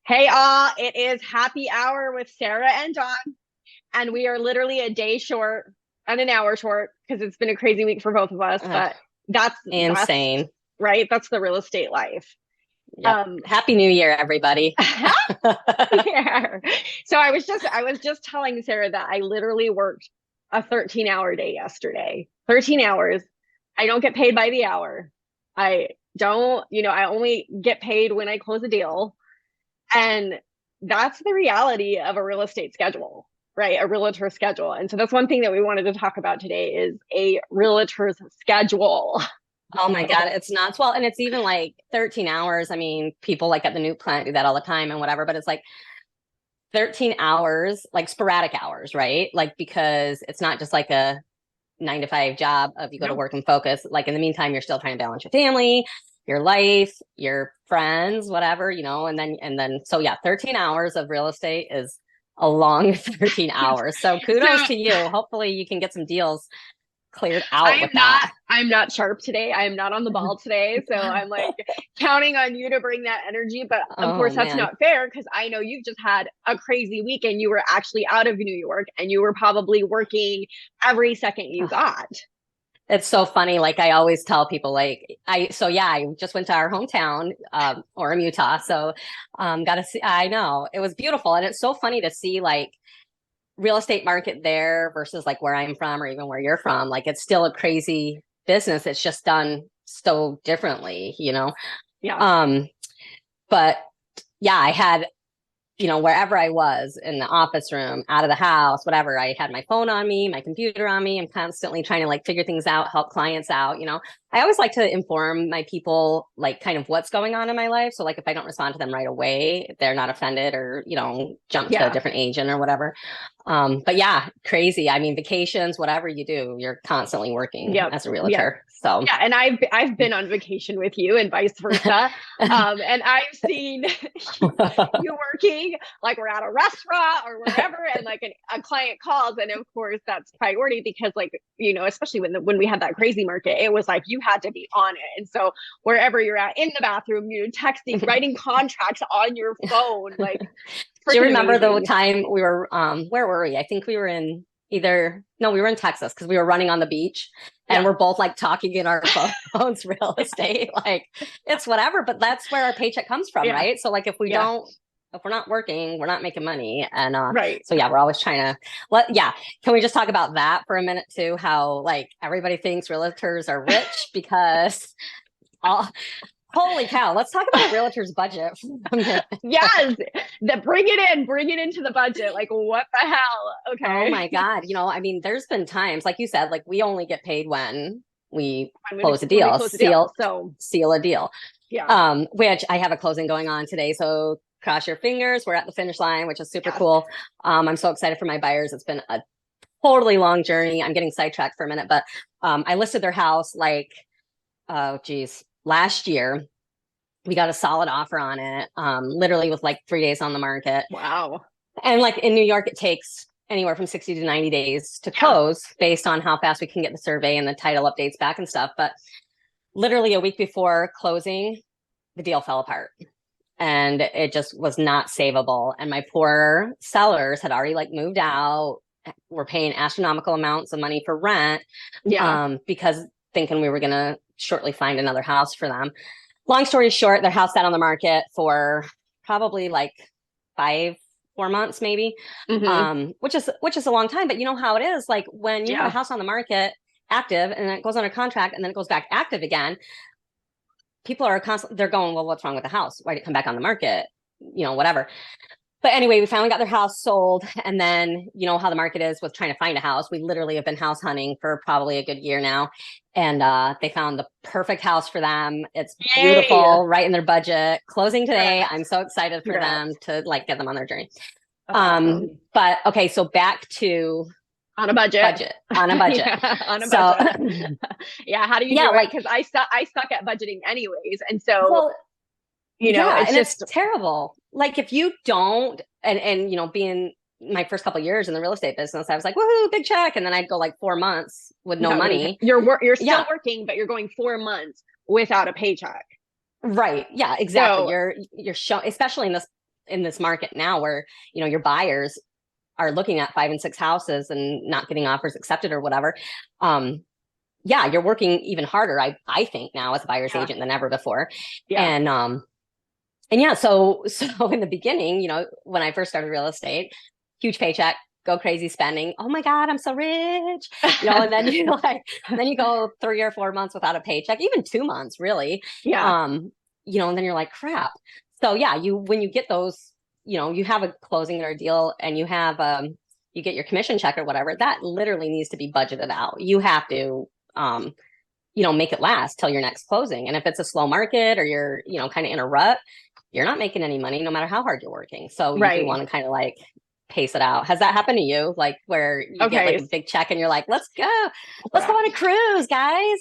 Hey all, it is happy hour with Sarah and John, and we are literally a day short and an hour short because it's been a crazy week for both of us, Ugh, but that's insane. right. That's the real estate life. Yep. Um Happy New Year, everybody. yeah. So I was just telling Sarah that I literally worked a 13-hour day yesterday. 13 hours. I don't get paid by the hour. I don't, I only get paid when I close a deal. And that's the reality of a real estate schedule, right? A realtor schedule. And so that's one thing that we wanted to talk about today is a realtor's schedule. Oh my So, God, it's nuts. Well, and it's even like 13 hours. I mean, people like at the new plant do that all the time and whatever, but it's like 13 hours, like sporadic hours, right? Like, because it's not just like a 9 to 5 job of you go to no. work and focus. Like in the meantime, you're still trying to balance your family, your life, your friends, whatever, and then so yeah, 13 hours of real estate is a long 13 hours. So So kudos to you. Hopefully you can get some deals cleared I out am with not that. I'm not sharp today. I am not on the ball today. So I'm like counting on you to bring that energy. But of Oh course that's man. not fair because I know you've just had a crazy weekend. You were actually out of New York and you were probably working every second you got. It's so funny. Like I always tell people, I just went to our hometown, Orem, Utah. So, got to see, I know it was beautiful. And it's so funny to see like real estate market there versus like where I'm from or even where you're from. Like it's still a crazy business. It's just done so differently. Yeah. Um, but yeah, I had wherever I was in the office room, out of the house, whatever, I had my phone on me, my computer on me. I'm constantly trying to like figure things out, help clients out. I always like to inform my people, like kind of what's going on in my life. So like if I don't respond to them right away, they're not offended or jump to a Yeah. different agent or whatever. But yeah, crazy. I mean, vacations, whatever you do, you're constantly working Yep. as a Yep. realtor. So Yeah, and I've been on vacation with you and vice versa. And I've seen you working like we're at a restaurant or wherever, and like a client calls, and of course that's priority because like especially when we had that crazy market, it was like you had to be on it. And so wherever you're at in the bathroom, texting, writing contracts on your phone, like do you freaking remember the amazing. time we were where were we? I think we were in either no, we were in Texas because we were running on the beach and Yeah, we're both like talking in our phones, real yeah, estate. Like it's whatever, but that's where our paycheck comes from, yeah, right? So like yeah. if we're not working, we're not making money. And Right. so yeah, we're always trying to can we just talk about that for a minute too? How like everybody thinks realtors are rich because all holy cow, let's talk about a realtor's budget for a minute. Yes, that bring it into the budget. Like, what the hell? Oh Okay. my God. I mean, there's been times, like you said, like we only get paid when we close a When we deal, close the deal. So seal a deal. yeah, Which I have a closing going on today. So cross your fingers. We're at the finish line, which is super yes. cool. I'm so excited for my buyers. It's been a totally long journey. I'm getting sidetracked for a minute, but I listed their house like, oh geez, last year. We got a solid offer on it, literally with like 3 days on the market. Wow. And like in New York, it takes anywhere from 60 to 90 days to Yeah. close based on how fast we can get the survey and the title updates back and stuff. But literally a week before closing, the deal fell apart and it just was not savable. And my poor sellers had already like moved out, were paying astronomical amounts of money for rent, Yeah. because thinking we were going to shortly find another house for them. Long story short, their house sat on the market for probably like 4 months maybe, Hmm. which is a long time. But you know how it is, like when you have a Yeah. house on the market active and then it goes under contract and then it goes back active again, people are constantly they're going, well, what's wrong with the house? Why did it come back on the market? Whatever. But anyway, we finally got their house sold. And then, you know how the market is with trying to find a house. We literally have been house hunting for probably a good year now. And they found the perfect house for them. It's Yay. beautiful, right in their budget. Closing today. Congrats. I'm so excited for them Congrats. to like get them on their journey. That's awesome. But okay, so back to On a budget. budget, on a budget. Yeah, on a So budget. Yeah, how do you yeah, do it? like, Because I suck at budgeting anyways. And so, well, yeah, it's and it's just terrible. Like if you don't, and being my first couple of years in the real estate business, I was like, woohoo, big check. And then I'd go like 4 months with no without getting paid. money. You're still Yeah, working, but you're going 4 months without a paycheck. right. Yeah, exactly. So You're showing, especially in this in this market now where, your buyers are looking at 5 and 6 houses and not getting offers accepted or whatever. Yeah, you're working even harder, I think now as a buyer's agent than ever before. Yeah. And yeah, so in the beginning, when I first started real estate, huge paycheck, go crazy spending. Oh my God, I'm so rich. And then then you go 3 or 4 months without a paycheck, even 2 months, really. Yeah. And then you're like, crap. So yeah, when you get those, you have a closing or a deal and you have you get your commission check or whatever, that literally needs to be budgeted out. You have to make it last till your next closing. And if it's a slow market or you're, kind of in a rut, you're not making any money no matter how hard you're working. So you do want to kind of like pace it out. Has that happened to you? Like where you get like a big check and you're like, let's go on a cruise, guys.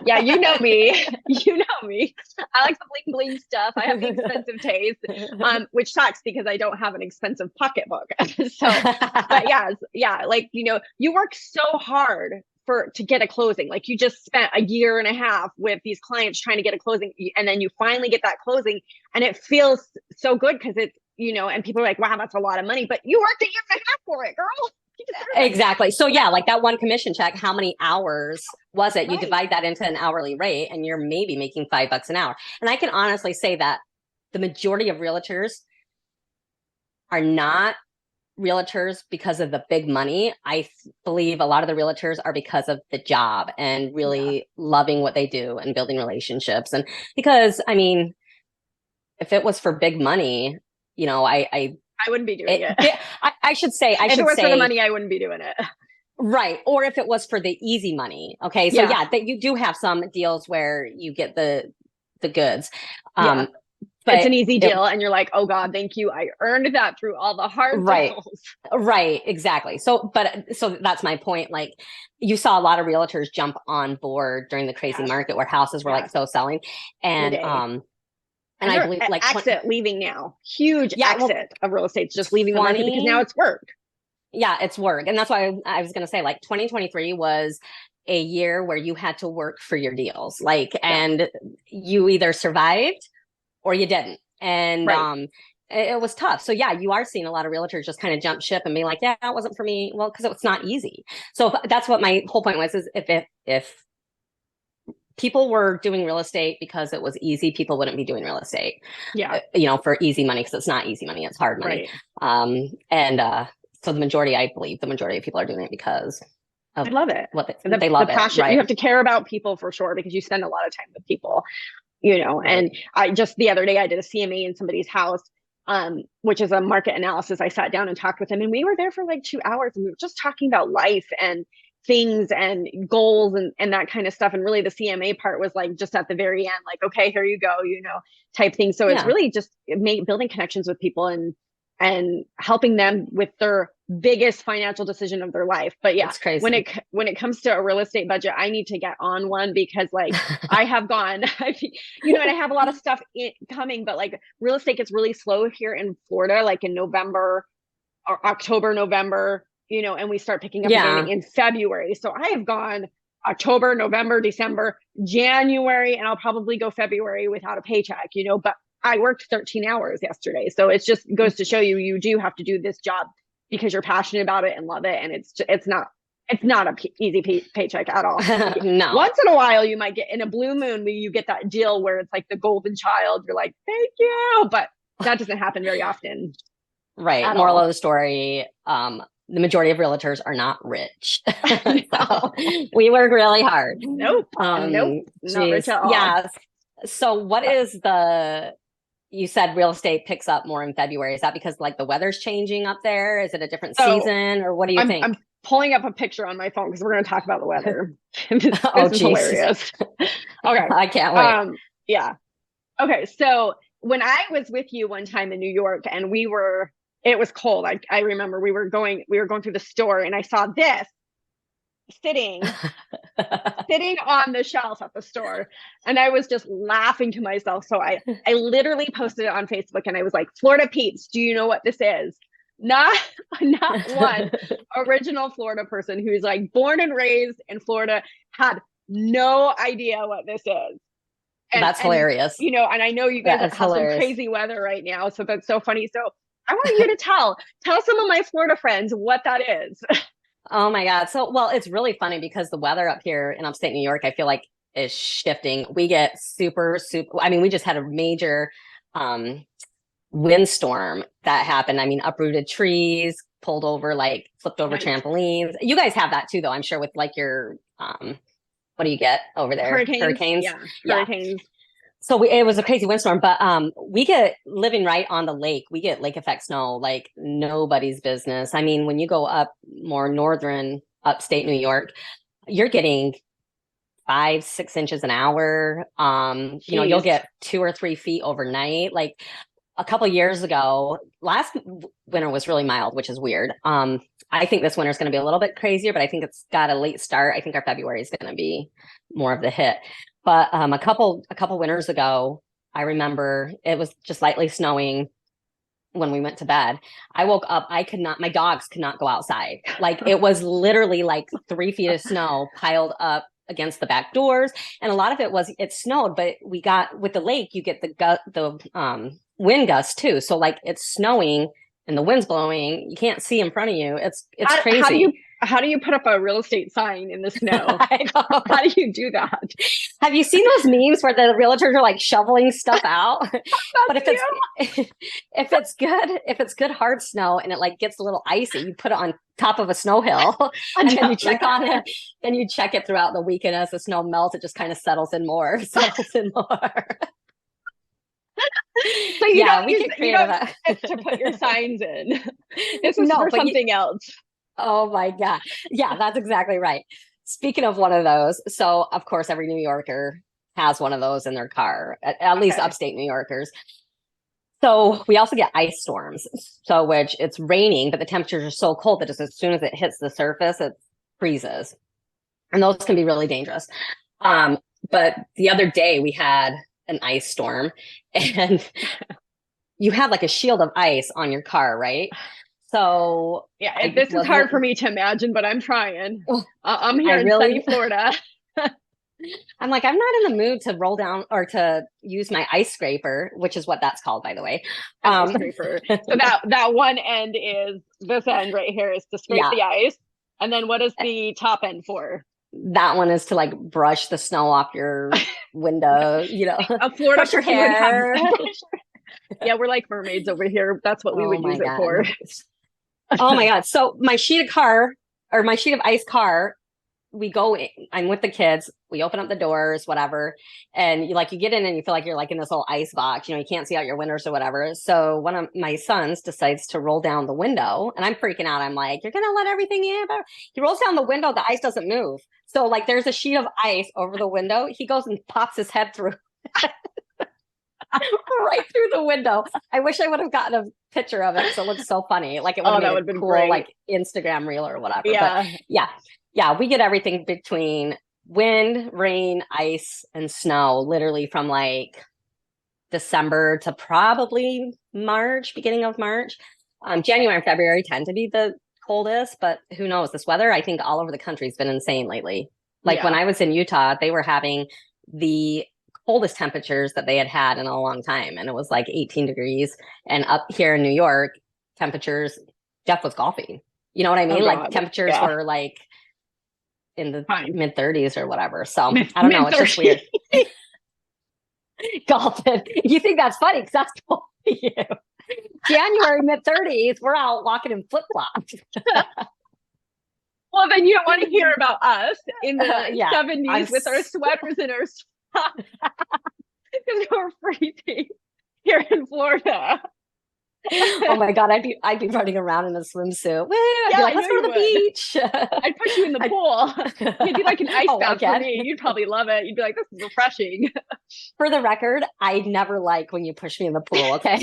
Yeah, you know me. You know me. I like the bling bling stuff. I have the expensive taste, which sucks because I don't have an expensive pocketbook. But yeah, like, you work so hard to get a closing. Like you just spent a year and a half with these clients trying to get a closing, and then you finally get that closing and it feels so good because it's, and people are like, wow, that's a lot of money, but you worked a year and a half for it, girl. Exactly. So yeah, like that one commission check, how many hours was it? You divide that into an hourly rate and you're maybe making $5 an hour. And I can honestly say that the majority of realtors are not realtors because of the big money. I believe a lot of the realtors are because of the job and really loving what they do and building relationships. And because, I mean, if it was for big money, I wouldn't be doing it. I should say, if it was for the money, I wouldn't be doing it. Right. Or if it was for the easy money. Okay. So that you do have some deals where you get the goods. But it's an easy deal and you're like, oh God, thank you. I earned that through all the hard deals. Right. Exactly. So that's my point. Like you saw a lot of realtors jump on board during the crazy market where houses were like so selling. And I believe like leaving now, huge exit of real estate, just leaving the market because now it's work. Yeah, it's work. And that's why I was going to say like 2023 was a year where you had to work for your deals. Like, and you either survived or you didn't. And it was tough. So yeah, you are seeing a lot of realtors just kind of jump ship and be like, yeah, that wasn't for me. Well, because it's not easy. So that's what my whole point was, is if people were doing real estate because it was easy, people wouldn't be doing real estate. Yeah. For easy money, because it's not easy money, it's hard money. Right. So I believe the majority of people are doing it because of I love it. They love the passion. It. Right? You have to care about people for sure, because you spend a lot of time with people, and I just, the other day I did a CMA in somebody's house, which is a market analysis. I sat down and talked with him and we were there for like 2 hours and we were just talking about life and things and goals and that kind of stuff. And really the CMA part was like just at the very end, like, okay, here you go, type thing. So it's really just building connections with people and helping them with their biggest financial decision of their life. But yeah, it's crazy. When it comes to a real estate budget, I need to get on one, because like I have gone, and I have a lot of stuff coming, but like real estate gets really slow here in Florida, like in November or October, November, and we start picking up again in February. So I have gone October, November, December, January, and I'll probably go February without a paycheck, but I worked 13 hours yesterday. So it just goes to show you do have to do this job because you're passionate about it and love it. And it's not a easy paycheck at all. No. Once in a while, you might get in a blue moon where you get that deal where it's like the golden child. You're like, thank you. But that doesn't happen very often. Right. Moral of the story, the majority of realtors are not rich. So we work really hard. Nope. Nope. Not rich at all. Yeah. So what is you said real estate picks up more in February. Is that because like the weather's changing up there? Is it a different season, or what do you think? I'm pulling up a picture on my phone because we're going to talk about the weather. This is hilarious. Okay. I can't wait. Yeah. Okay. So when I was with you one time in New York and it was cold. I remember we were going through the store and I saw this sitting on the shelf at the store, and I was just laughing to myself. So I literally posted it on Facebook and I was like, Florida peeps, do you know what this is? Not one original Florida person who's like born and raised in Florida had no idea what this is. That's and hilarious. and I know you guys That is have some hilarious. crazy weather right now, so that's so funny. So I want you to tell some of my Florida friends what that is. Oh my God. So, well, it's really funny because the weather up here in upstate New York, I feel like is shifting. We get super, I mean, we just had a major um windstorm that happened. I mean, uprooted trees, pulled over, like flipped over Nice. trampolines. You guys have that too, though, I'm sure, with like your what do you get over there? Hurricanes, Hurricanes? yeah, Yeah. hurricanes. So it was a crazy windstorm, but we get living right on the lake. We get lake effect snow like nobody's business. I mean, when you go up more northern upstate New York, you're getting 5, 6 inches an hour. You'll Jeez. get 2 or 3 feet overnight. Like a couple years ago, last winter was really mild, which is weird. I think this winter is going to be a little bit crazier, but I think it's got a late start. I think our February is going to be more of the hit. But a couple winters ago, I remember it was just lightly snowing when we went to bed. I woke up, my dogs could not go outside. Like it was literally like 3 feet of snow piled up against the back doors. And a lot of it snowed, but we got with the lake, you get the wind gusts too. So like it's snowing and the wind's blowing. You can't see in front of you. It's crazy. How do you put up a real estate sign in the snow? I know. How do you do that? Have you seen those memes where the realtors are like shoveling stuff out? But if it's good hard snow and it like gets a little icy, you put it on top of a snow hill and then you check on it and you check it throughout the weekend. As the snow melts, it just kind of settles in more. So you don't get to put your signs in. This is for something else. Oh my God. Yeah, that's exactly right. Speaking of one of those, so of course every New Yorker has one of those in their car, at least upstate New Yorkers. So we also get ice storms. So which it's raining, but the temperatures are so cold that as soon as it hits the surface, it freezes. And those can be really dangerous. But the other day we had an ice storm and you have like a shield of ice on your car, right? So yeah, this is hard for me to imagine, but I'm trying. I'm here in sunny Florida. I'm like, I'm not in the mood to roll down or to use my ice scraper, which is what that's called, by the way. Ice scraper. So that one end is this end right here is to scrape the ice. And then what is the top end for? That one is to like brush the snow off your window, a Florida brush your hair. Yeah, we're like mermaids over here. That's what we would use it for. Oh my God. So my sheet of ice car, I'm with the kids, we open up the doors, whatever. And you get in and you feel like you're like in this little ice box, you can't see out your windows or whatever. So one of my sons decides to roll down the window and I'm freaking out. I'm like, you're going to let everything in? He rolls down the window. The ice doesn't move. So like there's a sheet of ice over the window. He goes and pops his head through. Right through the window. I wish I would have gotten a picture of it. So it looks so funny. Like it would have been cool, great. Like Instagram reel or whatever. Yeah. But yeah, we get everything between wind, rain, ice, and snow, literally from like December to probably March, beginning of March. January and February tend to be the coldest, but who knows? This weather, I think all over the country has been insane lately. Like when I was in Utah, they were having the coldest temperatures that they had in a long time. And it was like 18 degrees. And up here in New York, temperatures, Jeff was golfing. You know what I mean? Like temperatures were like in the mid 30s or whatever. So I don't know. It's just weird. Golfing. You think that's funny because that's cold for you. January, mid 30s, we're out walking in flip flops. Well, then you don't want to hear about us in the 70s with our sweaters and our socks because we're freezing here in Florida. Oh my God, I'd be running around in a swimsuit. I'd be like, let's go to the beach. I'd put you in the pool. You'd be like an ice bath for me. You'd probably love it. You'd be like, this is refreshing. For the record, I never like when you push me in the pool, okay?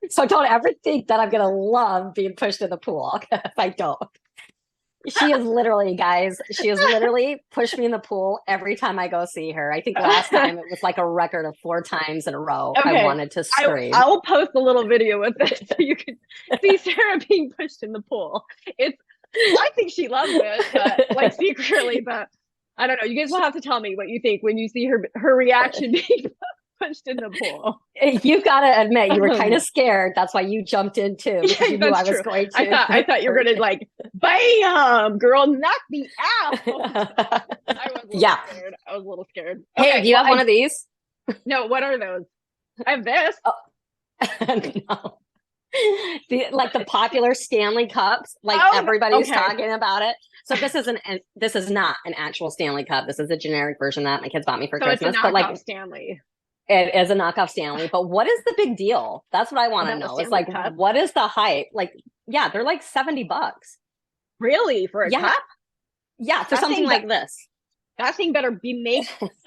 So don't ever think that I'm going to love being pushed in the pool. If I don't. She is literally pushed me in the pool every time I go see her. I think last time it was like a record of 4 times in a row. Okay. I wanted to scream. I'll post a little video with this so you can see Sarah being pushed in the pool. I think she loves it, but, like secretly, but I don't know. You guys will have to tell me what you think when you see her reaction being punched in the pool. You gotta admit you were kind of scared. That's why you jumped in too, because Yeah, you knew I that's was true. going I thought you were to. gonna like, bam, girl, knock me out. I was a little Yeah. scared. I was a little scared. Hey, Okay, do you well, have one of these? no, what are those? I have this. Oh, no. Like the popular Stanley Cups, like Oh, everybody's okay. talking about it. So this is not an actual Stanley Cup. This is a generic version that my kids bought me for So it's a Christmas. But like knockoff Stanley. it is a knockoff Stanley. But what is the big deal? That's what I want to About a know. It's Stanley like, cup. what is the hype? Like, yeah, they're like $70. Really? For a Yeah. cup? Yeah, for That something thing like this. That thing better be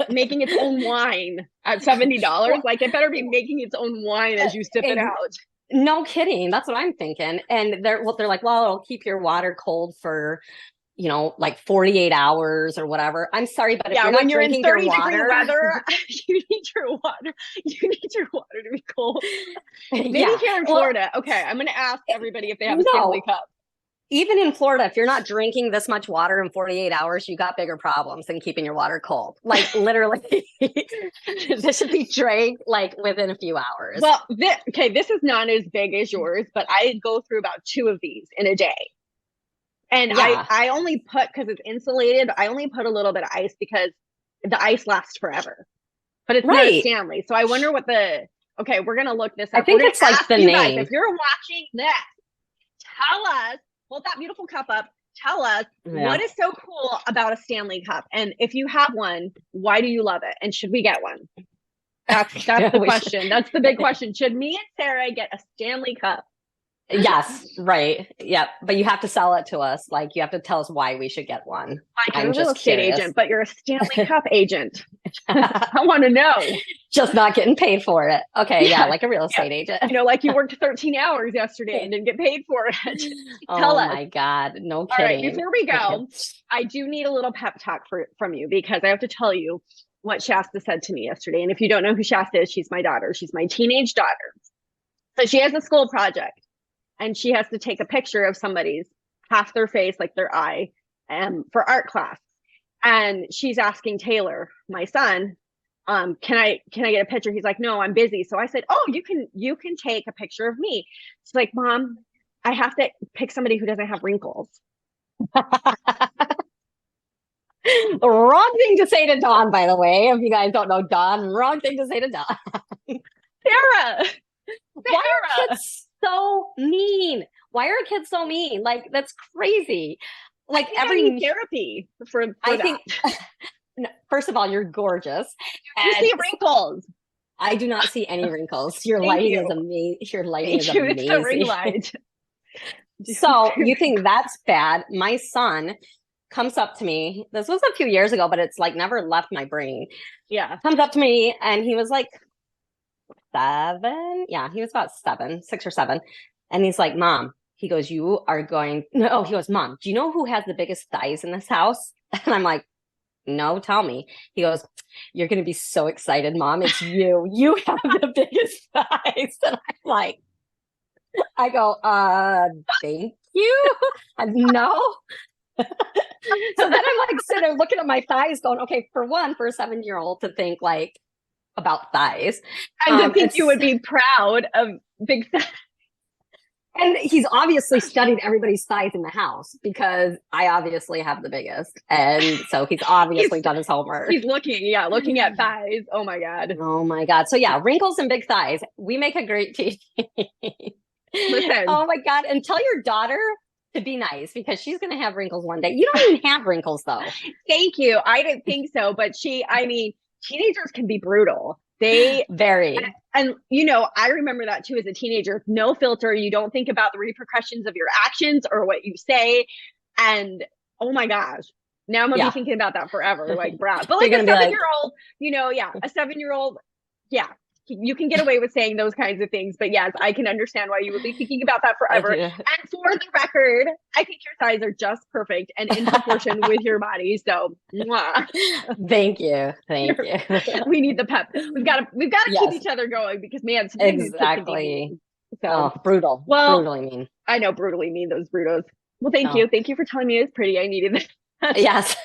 making its own wine at $70. Like it better be making its own wine as you sip it Ex- out. no kidding. That's what I'm thinking. And they're like, well, it'll keep your water cold for, like 48 hours or whatever. I'm sorry, but if Yeah, you're when not you're in drinking your 30-degree water, weather, you need your water. You need your water to be cold. Maybe yeah. here in Well, Florida. Okay, I'm gonna ask everybody if they have a no, Stanley Cup. even in Florida, if you're not drinking this much water in 48 hours, you got bigger problems than keeping your water cold. Like literally, this should be drank like within a few hours. Well, this is not as big as yours, but I go through about 2 of these in a day. And Yeah. I only put, because it's insulated, I only put a little bit of ice because the ice lasts forever. But it's not a Right. Stanley. So I wonder what okay, we're going to look this I up. We're think going it's to like ask the you guys, name. if you're watching this, tell us, hold that beautiful cup up, tell us what is so cool about a Stanley Cup. And if you have one, why do you love it? And should we get one? That's the question. That's the big question. Should me and Sarah get a Stanley Cup? Yes, right. Yep. But you have to sell it to us. Like you have to tell us why we should get one. Like you're I'm a real just estate curious. agent, but you're a Stanley Cup agent. I want to know. Just not getting paid for it. Okay, yeah, like a real estate agent. Like you worked 13 hours yesterday and didn't get paid for it. Tell us. Oh my God, no All right, kidding. before we go, I do need a little pep talk from you because I have to tell you what Shasta said to me yesterday. And if you don't know who Shasta is, she's my daughter. She's my teenage daughter. So she has a school project and she has to take a picture of somebody's half their face, like their eye, for art class. And she's asking Taylor, my son, can I get a picture? He's like, no, I'm busy. So I said, oh, you can take a picture of me. She's like, Mom, I have to pick somebody who doesn't have wrinkles. Wrong thing to say to Dawn, by the way. If you guys don't know Dawn, wrong thing to say to Dawn. Sarah, why are kids so mean? Why are kids so mean? Like that's crazy. Like I need therapy for I that. think. First of all, you're gorgeous. You see wrinkles. I do not see any wrinkles. Your lighting is amazing. Your lighting is amazing. It's a ring light. So you think that's bad? My son comes up to me. This was a few years ago, but it's like never left my brain. Yeah. Comes up to me and he was like 7. Yeah, he was about 7, 6 or 7. And he's like, Mom, he goes, you are going, no, he goes, Mom, do you know who has the biggest thighs in this house? And I'm like, no, tell me. He goes, you're going to be so excited, Mom. It's you. You have the biggest thighs. And I'm like, I go, thank you. No. So then I'm like sitting there looking at my thighs going, okay, for one, for a 7-year-old to think like about thighs. And to think you would be proud of big thighs. And he's obviously studied everybody's thighs in the house because I obviously have the biggest. And so he's obviously done his homework. He's looking at thighs. Oh my God. Oh my God. So yeah, wrinkles and big thighs. We make a great team. Listen. Oh my God. And tell your daughter to be nice because she's going to have wrinkles one day. You don't even have wrinkles though. Thank you. I didn't think so, but teenagers can be brutal. They very. And I remember that too as a teenager. No filter. You don't think about the repercussions of your actions or what you say. And oh my gosh, now I'm gonna be thinking about that forever. Like, Brad. But like a 7-year-old, a 7-year-old, you can get away with saying those kinds of things. But yes, I can understand why you would be thinking about that forever. And for the record, I think your thighs are just perfect and in proportion with your body. So mwah. Thank you. We need the pep. We've got to keep each other going because man, exactly. So brutal. Well, brutally mean. I know, brutally mean, those brutos. Well, thank you for telling me it's pretty. I needed this. Yes.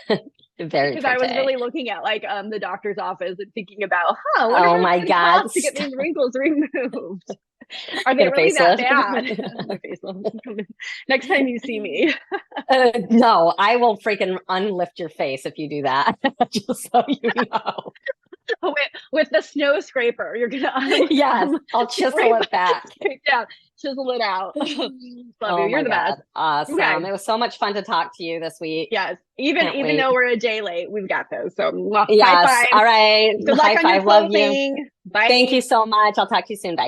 Very because I was pretty. really looking at like the doctor's office and thinking about, I wonder Oh how much my it God. costs to get these wrinkles removed. Are they Get a really that facelift. bad? The facelift. Next time you see me. No, I will freaking unlift your face if you do that. Just so you know. with the snow scraper, you're gonna Yes, I'll chisel it back. straight down, chisel it out. Love you. Oh You're my the best. God. Awesome. Okay. It was so much fun to talk to you this week. Yes. Even Can't even wait. though we're a day late, we've got this. So high Yes. five. All right. Good luck High on your five. Love you. closing. Thank Bye. you so much. I'll talk to you soon. Bye.